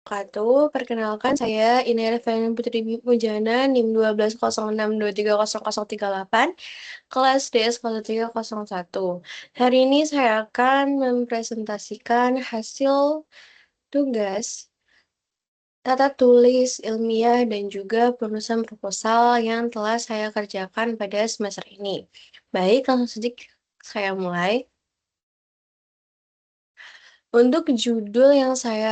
Perkenalkan saya Inara Feni Putri Mujana, NIM 1206230038, kelas DS 0301. Hari ini saya akan mempresentasikan hasil tugas tata tulis ilmiah dan juga penulisan proposal yang telah saya kerjakan pada semester ini. Baik, langsung saja saya mulai. Untuk judul yang saya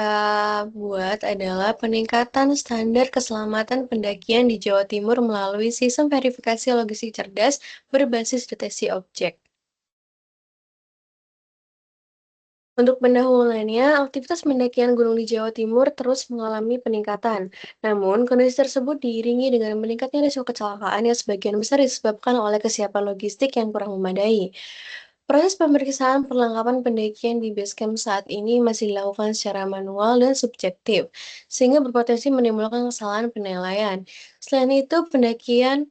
buat adalah peningkatan standar keselamatan pendakian di Jawa Timur melalui sistem verifikasi logistik cerdas berbasis deteksi objek. Untuk pendahuluannya, aktivitas pendakian gunung di Jawa Timur terus mengalami peningkatan. Namun, kondisi tersebut diiringi dengan meningkatnya risiko kecelakaan yang sebagian besar disebabkan oleh kesiapan logistik yang kurang memadai. Proses pemeriksaan perlengkapan pendakian di basecamp saat ini masih dilakukan secara manual dan subjektif, sehingga berpotensi menimbulkan kesalahan penilaian. Selain itu, pendakian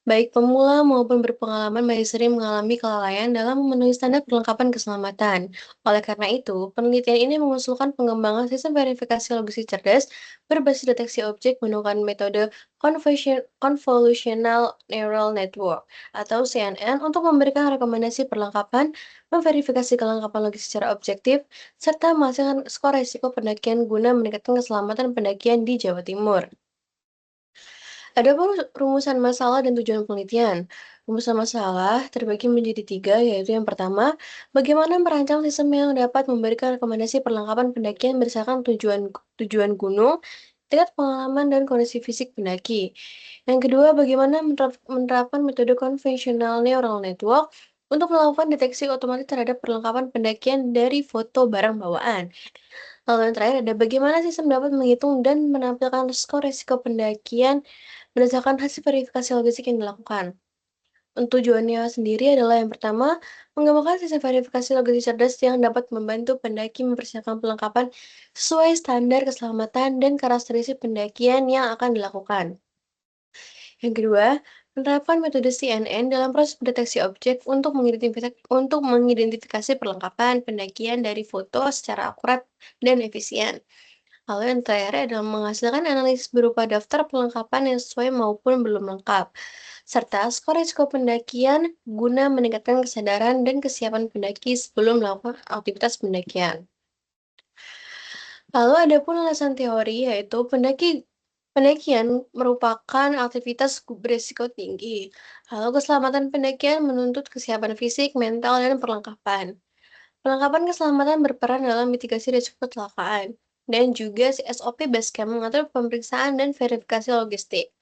baik pemula maupun berpengalaman masih sering mengalami kelalaian dalam memenuhi standar perlengkapan keselamatan. Oleh karena itu, penelitian ini mengusulkan pengembangan sistem verifikasi logistik cerdas berbasis deteksi objek menggunakan metode Convolutional Neural Network atau CNN untuk memberikan rekomendasi perlengkapan, memverifikasi kelengkapan logistik secara objektif, serta menghasilkan skor risiko pendakian guna meningkatkan keselamatan pendakian di Jawa Timur. Adapun rumusan masalah dan tujuan penelitian. Rumusan masalah terbagi menjadi tiga, yaitu yang pertama, bagaimana merancang sistem yang dapat memberikan rekomendasi perlengkapan pendakian berdasarkan tujuan gunung, tingkat pengalaman dan kondisi fisik pendaki. Yang kedua, bagaimana menerapkan metode konvensional neural network untuk melakukan deteksi otomatis terhadap perlengkapan pendakian dari foto barang bawaan. Lalu yang terakhir ada bagaimana sistem dapat menghitung dan menampilkan skor risiko pendakian berdasarkan hasil verifikasi logistik yang dilakukan. Tujuannya sendiri adalah yang pertama, mengembangkan sistem verifikasi logistik cerdas yang dapat membantu pendaki mempersiapkan perlengkapan sesuai standar keselamatan dan karakteristik pendakian yang akan dilakukan. Yang kedua, menerapkan metode CNN dalam proses pendeteksi objek untuk mengidentifikasi perlengkapan pendakian dari foto secara akurat dan efisien. Lalu yang terakhir adalah menghasilkan analisis berupa daftar perlengkapan yang sesuai maupun belum lengkap, serta skor risiko pendakian guna meningkatkan kesadaran dan kesiapan pendaki sebelum melakukan aktivitas pendakian. Lalu ada pun alasan teori, yaitu pendakian merupakan aktivitas berisiko tinggi. Lalu keselamatan pendakian menuntut kesiapan fisik, mental, dan perlengkapan. Perlengkapan keselamatan berperan dalam mitigasi risiko kecelakaan, dan juga SOP Basecamp mengatur pemeriksaan dan verifikasi logistik.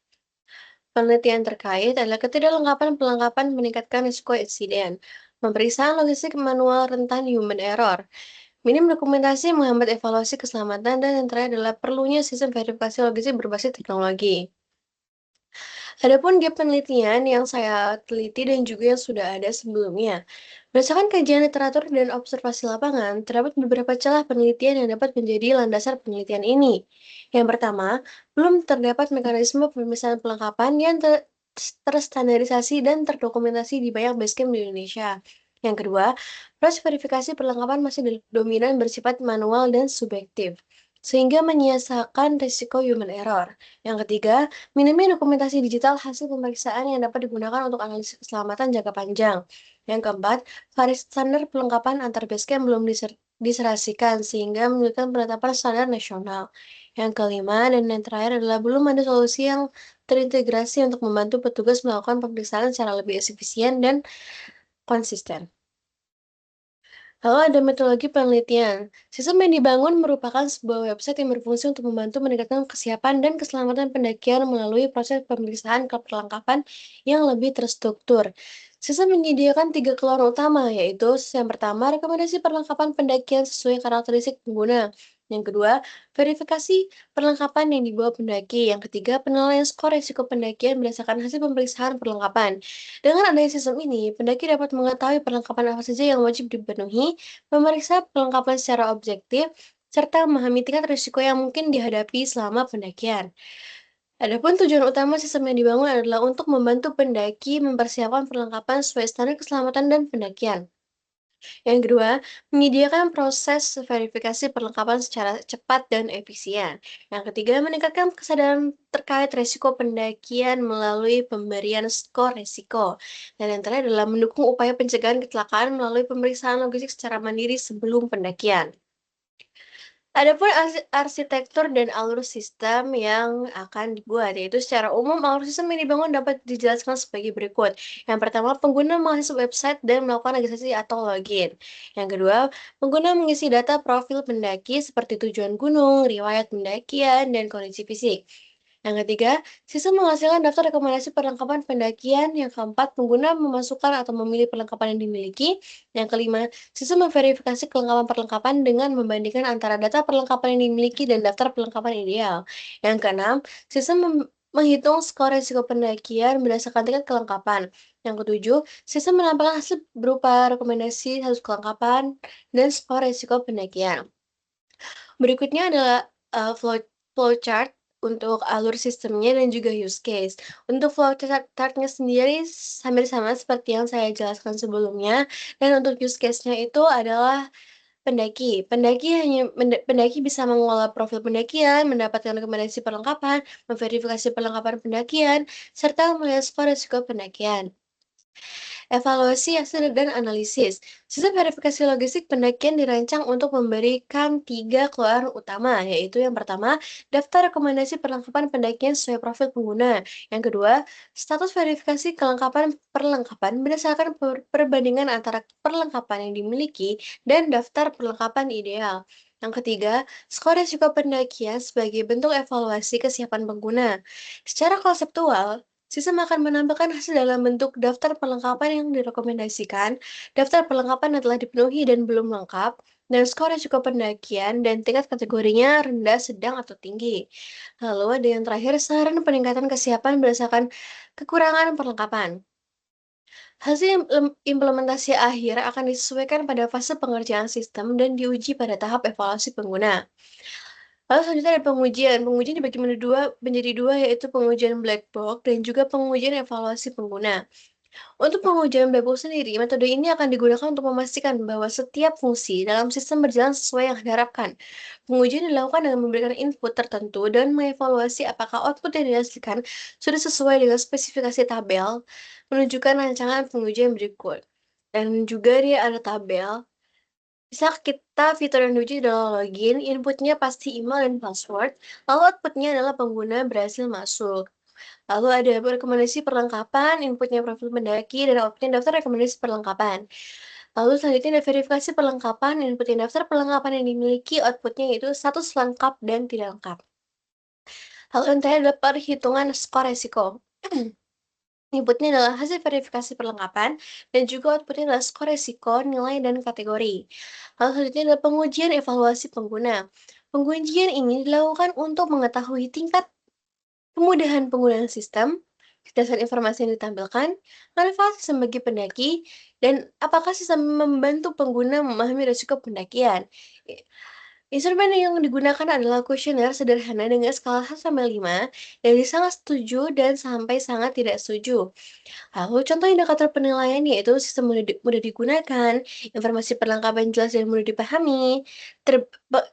Penelitian terkait adalah ketidaklengkapan perlengkapan meningkatkan risiko insiden. Pemeriksaan logistik manual rentan human error. Minim dokumentasi menghambat evaluasi keselamatan dan yang terakhir adalah perlunya sistem verifikasi logistik berbasis teknologi. Adapun gap penelitian yang saya teliti dan juga yang sudah ada sebelumnya. Berdasarkan kajian literatur dan observasi lapangan, terdapat beberapa celah penelitian yang dapat menjadi landasan penelitian ini. Yang pertama, belum terdapat mekanisme pemeriksaan perlengkapan yang terstandarisasi dan terdokumentasi di banyak basecamp di Indonesia. Yang kedua, proses verifikasi perlengkapan masih dominan bersifat manual dan subjektif, sehingga menyiasakan risiko human error. Yang ketiga, minimnya dokumentasi digital hasil pemeriksaan yang dapat digunakan untuk analisis keselamatan jangka panjang. Yang keempat, variasi standar perlengkapan antar basecamp belum diserasikan sehingga menyulitkan penetapan standar nasional. Yang kelima dan yang terakhir adalah belum ada solusi yang terintegrasi untuk membantu petugas melakukan pemeriksaan secara lebih efisien dan konsisten. Lalu ada metodologi penelitian. Sistem yang dibangun merupakan sebuah website yang berfungsi untuk membantu meningkatkan kesiapan dan keselamatan pendakian melalui proses pemeriksaan perlengkapan yang lebih terstruktur. Sistem menyediakan tiga keluaran utama, yaitu yang pertama, rekomendasi perlengkapan pendakian sesuai karakteristik pengguna. Yang kedua, verifikasi perlengkapan yang dibawa pendaki. Yang ketiga, penilaian skor risiko pendakian berdasarkan hasil pemeriksaan perlengkapan. Dengan adanya sistem ini, pendaki dapat mengetahui perlengkapan apa saja yang wajib dipenuhi, memeriksa perlengkapan secara objektif, serta memahami tingkat risiko yang mungkin dihadapi selama pendakian. Adapun tujuan utama sistem yang dibangun adalah untuk membantu pendaki mempersiapkan perlengkapan sesuai standar keselamatan dan pendakian. Yang kedua, menyediakan proses verifikasi perlengkapan secara cepat dan efisien. Yang ketiga, meningkatkan kesadaran terkait resiko pendakian melalui pemberian skor resiko. Dan yang terakhir adalah mendukung upaya pencegahan kecelakaan melalui pemeriksaan logistik secara mandiri sebelum pendakian. Adapun arsitektur dan alur sistem yang akan dibuat, yaitu secara umum alur sistem yang dibangun dapat dijelaskan sebagai berikut. Yang pertama, pengguna mengakses website dan melakukan registrasi atau login. Yang kedua, pengguna mengisi data profil pendaki seperti tujuan gunung, riwayat pendakian, dan kondisi fisik. Yang ketiga, sistem menghasilkan daftar rekomendasi perlengkapan pendakian. Yang keempat, pengguna memasukkan atau memilih perlengkapan yang dimiliki. Yang kelima, sistem memverifikasi kelengkapan-perlengkapan dengan membandingkan antara data perlengkapan yang dimiliki dan daftar perlengkapan ideal. Yang keenam, sistem menghitung skor risiko pendakian berdasarkan tingkat kelengkapan. Yang ketujuh, sistem menampilkan hasil berupa rekomendasi satu kelengkapan dan skor risiko pendakian. Berikutnya adalah flowchart untuk alur sistemnya dan juga use case. Untuk flowchart-nya sendiri hampir sama seperti yang saya jelaskan sebelumnya, dan untuk use case-nya itu adalah pendaki. Pendaki bisa mengolah profil pendakian, mendapatkan rekomendasi perlengkapan, memverifikasi perlengkapan pendakian, serta melihat skor risiko pendakian. Evaluasi hasil dan analisis. Sistem verifikasi logistik pendakian dirancang untuk memberikan 3 keluaran utama, yaitu yang pertama, daftar rekomendasi perlengkapan pendakian sesuai profil pengguna. Yang kedua, status verifikasi kelengkapan perlengkapan berdasarkan perbandingan antara perlengkapan yang dimiliki dan daftar perlengkapan ideal. Yang ketiga, skor risiko pendakian sebagai bentuk evaluasi kesiapan pengguna. Secara konseptual, sistem akan menampilkan hasil dalam bentuk daftar perlengkapan yang direkomendasikan, daftar perlengkapan yang telah dipenuhi dan belum lengkap, dan skor risiko pendakian dan tingkat kategorinya rendah, sedang, atau tinggi. Lalu ada yang terakhir, saran peningkatan kesiapan berdasarkan kekurangan perlengkapan. Hasil implementasi akhir akan disesuaikan pada fase pengerjaan sistem dan diuji pada tahap evaluasi pengguna. Lalu selanjutnya ada pengujian. Pengujian dibagi menjadi dua, yaitu pengujian black box dan juga pengujian evaluasi pengguna. Untuk pengujian black box sendiri, metode ini akan digunakan untuk memastikan bahwa setiap fungsi dalam sistem berjalan sesuai yang diharapkan. Pengujian dilakukan dengan memberikan input tertentu dan mengevaluasi apakah output yang dihasilkan sudah sesuai dengan spesifikasi tabel, menunjukkan rancangan pengujian berikut. Dan juga dia ada tabel. Bisa kita fitur yang diuji adalah login, inputnya pasti email dan password, lalu outputnya adalah pengguna berhasil masuk. Lalu ada rekomendasi perlengkapan, inputnya profil pendaki, dan outputnya daftar rekomendasi perlengkapan. Lalu selanjutnya ada verifikasi perlengkapan, inputnya daftar perlengkapan yang dimiliki, outputnya yaitu status lengkap dan tidak lengkap. Lalu yang terakhir adalah perhitungan skor resiko. Inputnya adalah hasil verifikasi perlengkapan, dan juga outputnya adalah skor risiko, nilai, dan kategori. Lalu selanjutnya adalah pengujian evaluasi pengguna. Pengujian ini dilakukan untuk mengetahui tingkat kemudahan penggunaan sistem, dasar informasi yang ditampilkan, manfaat sistem bagi pendaki, dan apakah sistem membantu pengguna memahami risiko pendakian. Instrumen yang digunakan adalah kuesioner sederhana dengan skala 1 sampai 5, dari sangat setuju dan sampai sangat tidak setuju. Lalu contoh indikator penilaian yaitu sistem mudah digunakan, informasi perlengkapan jelas dan mudah dipahami,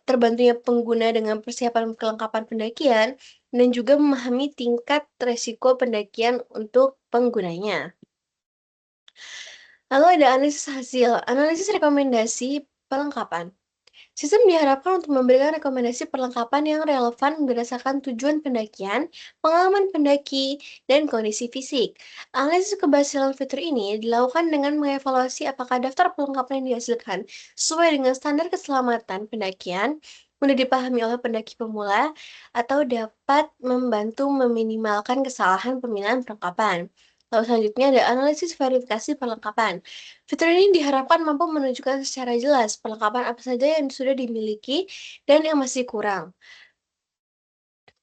terbantunya pengguna dengan persiapan kelengkapan pendakian, dan juga memahami tingkat resiko pendakian untuk penggunanya. Lalu ada analisis hasil, analisis rekomendasi perlengkapan. Sistem diharapkan untuk memberikan rekomendasi perlengkapan yang relevan berdasarkan tujuan pendakian, pengalaman pendaki, dan kondisi fisik. Analisis keberhasilan fitur ini dilakukan dengan mengevaluasi apakah daftar perlengkapan yang dihasilkan sesuai dengan standar keselamatan pendakian, mudah dipahami oleh pendaki pemula, atau dapat membantu meminimalkan kesalahan pemilihan perlengkapan. Lalu selanjutnya ada analisis verifikasi perlengkapan. Fitur ini diharapkan mampu menunjukkan secara jelas perlengkapan apa saja yang sudah dimiliki dan yang masih kurang.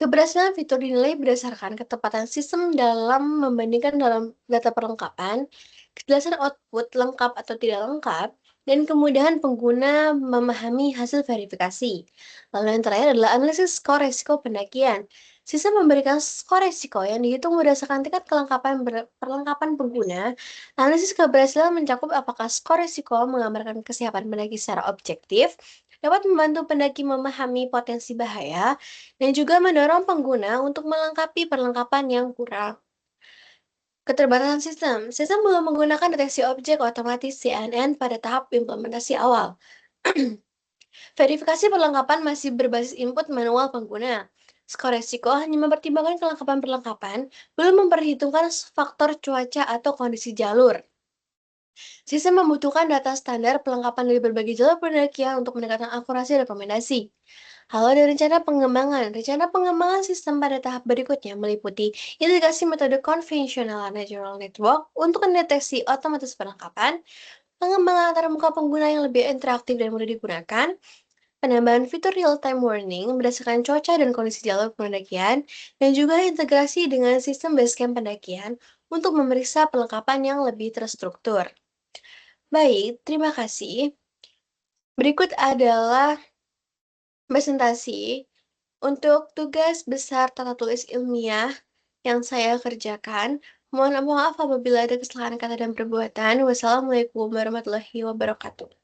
Keberhasilan fitur dinilai berdasarkan ketepatan sistem dalam membandingkan dalam data perlengkapan, kejelasan output lengkap atau tidak lengkap, dan kemudahan pengguna memahami hasil verifikasi. Lalu yang terakhir adalah analisis skor resiko pendakian. Sistem memberikan skor resiko yang dihitung berdasarkan tingkat perlengkapan pengguna. Analisis keberhasilan mencakup apakah skor resiko menggambarkan kesiapan pendaki secara objektif, dapat membantu pendaki memahami potensi bahaya, dan juga mendorong pengguna untuk melengkapi perlengkapan yang kurang. Keterbatasan sistem. Sistem belum menggunakan deteksi objek otomatis CNN pada tahap implementasi awal. Verifikasi perlengkapan masih berbasis input manual pengguna. Skor resiko hanya mempertimbangkan kelengkapan perlengkapan, belum memperhitungkan faktor cuaca atau kondisi jalur. Sistem membutuhkan data standar perlengkapan dari berbagai jalur pendakian untuk meningkatkan akurasi rekomendasi. Hal ada rencana pengembangan. Rencana pengembangan sistem pada tahap berikutnya meliputi integrasi metode konvensional neural network untuk mendeteksi otomatis perlengkapan, pengembangan antarmuka pengguna yang lebih interaktif dan mudah digunakan, penambahan fitur real-time warning berdasarkan cuaca dan kondisi jalur pendakian, dan juga integrasi dengan sistem basecamp pendakian untuk memeriksa perlengkapan yang lebih terstruktur. Baik, terima kasih. Berikut adalah presentasi untuk tugas besar tata tulis ilmiah yang saya kerjakan. Mohon maaf apabila ada kesalahan kata dan perbuatan. Wassalamualaikum warahmatullahi wabarakatuh.